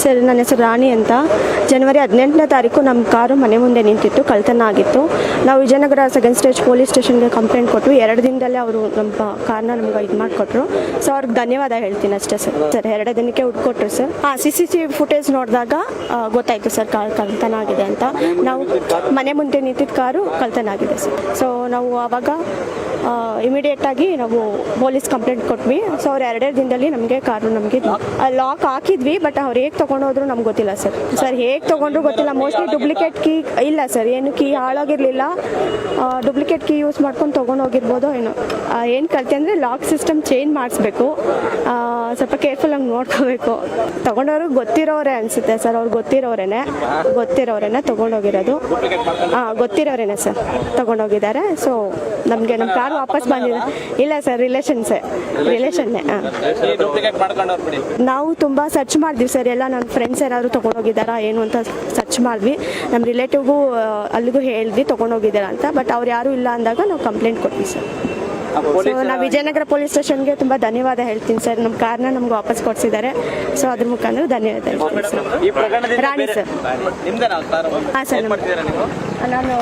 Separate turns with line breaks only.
Sir, ನನ್ನ ಹೆಸರು ರಾಣಿ ಅಂತ. ಜನವರಿ 18ನೇ ತಾರೀಕು ನಮ್ಮ ಕಾರು ಮನೆ ಮುಂದೆ ನಿಂತಿತ್ತು, ಕಳ್ತನ ಆಗಿತ್ತು. ನಾವು ವಿಜಯನಗರ ಸೆಕೆಂಡ್ ಸ್ಟೇಜ್ ಪೊಲೀಸ್ ಸ್ಟೇಷನ್ಗೆ ಕಂಪ್ಲೇಂಟ್ ಕೊಟ್ವಿ. 2 ದಿನದಲ್ಲೇ ಅವರು ನಮ್ಮ ಕಾರ್ನ ನಮ್ಗೆ ಇದು ಮಾಡಿಕೊಟ್ರು. ಸೊ ಅವ್ರಿಗೆ ಧನ್ಯವಾದ ಹೇಳ್ತೀನಿ ಅಷ್ಟೇ ಸರ್. 2 ದಿನಕ್ಕೆ ಹುಡ್ಕೊಟ್ರು ಸರ್. CCTV ಫುಟೇಜ್ ನೋಡಿದಾಗ ಗೊತ್ತಾಯಿತು ಸರ್ ಕಾರ್ ಕಳ್ತನ ಆಗಿದೆ ಅಂತ. ನಾವು ಮನೆ ಮುಂದೆ ನಿಂತಿದ್ದ ಕಾರು ಕಳ್ತನ ಆಗಿದೆ ಸರ್. ಸೊ ನಾವು ಆವಾಗ ಇಮಿಡಿಯೇಟಾಗಿ ನಾವು ಪೊಲೀಸ್ ಕಂಪ್ಲೇಂಟ್ ಕೊಟ್ವಿ. ಸೊ ಅವ್ರು 2 ದಿನದಲ್ಲಿ ನಮಗೆ ಕಾರು ನಮಗೆ ಲಾಕ್ ಹಾಕಿದ್ವಿ. ಬಟ್ ಅವ್ರು ಹೇಗೆ ತೊಗೊಂಡೋದ್ರು ನಮ್ಗೆ ಗೊತ್ತಿಲ್ಲ ಸರ್. ಹೇಗೆ ತೊಗೊಂಡ್ರು ಗೊತ್ತಿಲ್ಲ. ಮೋಸ್ಟ್ಲಿ ಡೂಪ್ಲಿಕೇಟ್ ಕೀ ಇಲ್ಲ ಸರ್, ಏನು ಕೀ ಹಾಳಾಗಿರಲಿಲ್ಲ. ಡೂಪ್ಲಿಕೇಟ್ ಕೀ ಯೂಸ್ ಮಾಡ್ಕೊಂಡು ತೊಗೊಂಡೋಗಿರ್ಬೋದು ಏನೋ. ಏನು ಕಲಿತೆ ಅಂದರೆ ಲಾಕ್ ಸಿಸ್ಟಮ್ ಚೇಂಜ್ ಮಾಡಿಸ್ಬೇಕು. ಸ್ವಲ್ಪ ಕೇರ್ಫುಲ್ಲಾಗಿ ನೋಡ್ಕೋಬೇಕು. ತೊಗೊಂಡವ್ರು ಗೊತ್ತಿರೋರೇ ಅನಿಸುತ್ತೆ ಸರ್. ಅವ್ರು ಗೊತ್ತಿರೋರೇನೆ ತೊಗೊಂಡೋಗಿರೋದು. ಗೊತ್ತಿರೋರೇನೆ ಸರ್ ತೊಗೊಂಡೋಗಿದ್ದಾರೆ. ಸೊ ನಮಗೆ ನಮ್ಮ ಕಾರು ವಾಪಸ್ ಬಂದಿದೆ. ಇಲ್ಲ ಸರ್, ರಿಲೇಷನ್ನೇ. ನಾವು ತುಂಬ ಸರ್ಚ್ ಮಾಡಿದ್ವಿ ಸರ್. ಎಲ್ಲ ನನ್ನ ಫ್ರೆಂಡ್ಸ್ ಯಾರಾದರೂ ತೊಗೊಂಡೋಗಿದ್ದಾರಾ ಏನು ಅಂತ ಸರ್ಚ್ ಮಾಡಿದ್ವಿ. ನಮ್ಮ ರಿಲೇಟಿವ್ಗೂ ಅಲ್ಲಿಗೂ ಹೇಳಿದ್ವಿ ತೊಗೊಂಡೋಗಿದ್ದಾರಾ ಅಂತ. ಬಟ್ ಅವ್ರು ಯಾರೂ ಇಲ್ಲ ಅಂದಾಗ ನಾವು ಕಂಪ್ಲೇಂಟ್ ಕೊಟ್ವಿ ಸರ್. ಸೊ ನಾವು ವಿಜಯನಗರ ಪೊಲೀಸ್ ಸ್ಟೇಷನ್ಗೆ ತುಂಬ ಧನ್ಯವಾದ ಹೇಳ್ತೀನಿ ಸರ್. ನಮ್ಮ ಕಾರ್ನ ನಮ್ಗೆ ವಾಪಸ್ ಕೊಡಿಸಿದ್ದಾರೆ. ಸೊ ಅದ್ರ ಮುಖಾಂತರ ಧನ್ಯವಾದ ಹೇಳ್ತೀನಿ ಸರ್. ರಾಣಿ ಸರ್. ಹಾಂ ಸರ್, ನಾನು